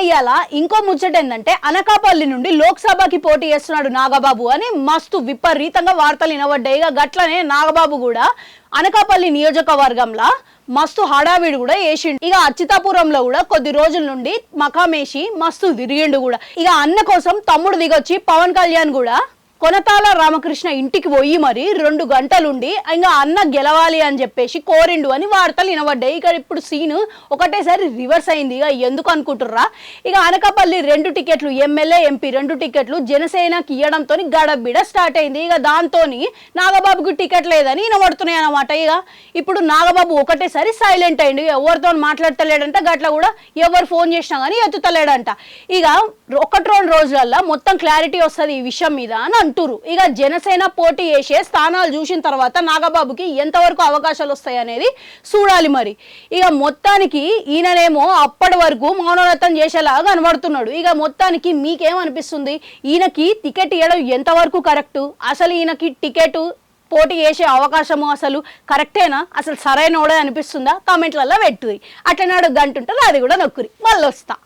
ఇయాల ఇంకో ముచ్చట ఏంటంటే అనకాపల్లి నుండి లోక్సభకి పోటీ చేస్తున్నాడు నాగబాబు అని మస్తు విపరీతంగా వార్తలు వినబడ్డాయి. ఇక గట్లనే నాగబాబు కూడా అనకాపల్లి నియోజకవర్గంలో మస్తు హడావిడి కూడా వేసిండు. ఇక అచ్యుతాపురంలో కూడా కొద్ది రోజుల నుండి మకామేసి మస్తు తిరిగిండు కూడా. ఇక అన్న కోసం తమ్ముడు దిగొచ్చి పవన్ కళ్యాణ్ కూడా కొనతాల రామకృష్ణ ఇంటికి పోయి మరి 2 గంటలుండి ఇంకా అన్న గెలవాలి అని చెప్పేసి కోరిండు అని వార్తలు వినబడ్డాయి. ఇక ఇప్పుడు సీన్ ఒకటేసారి రివర్స్ అయింది. ఇక ఎందుకు అనుకుంటుర్రా, ఇక అనకాపల్లి 2 టికెట్లు ఎమ్మెల్యే ఎంపీ 2 టికెట్లు జనసేనకి ఇవ్వడంతో గడబిడ స్టార్ట్ అయింది. ఇక దాంతో నాగబాబుకి టికెట్ లేదని వినబడుతున్నాయి అనమాట. ఇక ఇప్పుడు నాగబాబు ఒకటేసారి సైలెంట్ అయింది. ఎవరితో మాట్లాడతలేడంట, గట్ల కూడా ఎవరు ఫోన్ చేసినా కానీ ఎత్తుతలేడంట. ఇక 1-2 రోజులల్లో మొత్తం క్లారిటీ వస్తుంది ఈ విషయం మీద అని అంటురు. ఇక జనసేన పోటీ చేసే స్థానాలు చూసిన తర్వాత నాగబాబుకి ఎంతవరకు అవకాశాలు వస్తాయి అనేది చూడాలి మరి. ఇక మొత్తానికి ఈయననేమో అప్పటి వరకు మౌనవ్రతం చేసేలాగా కనబడుతున్నాడు. ఇక మొత్తానికి మీకేమనిపిస్తుంది, ఈయనకి టికెట్ ఇవ్వడం ఎంతవరకు కరెక్టు, అసలు ఈయనకి టికెట్ పోటీ చేసే అవకాశము అసలు కరెక్టేనా, అసలు సరైనోడే అనిపిస్తుందా? కామెంట్లలో పెట్టుది. అట్లనాడు గంటుంటారు, అది కూడా నొక్కురి. మళ్ళీ వస్తా.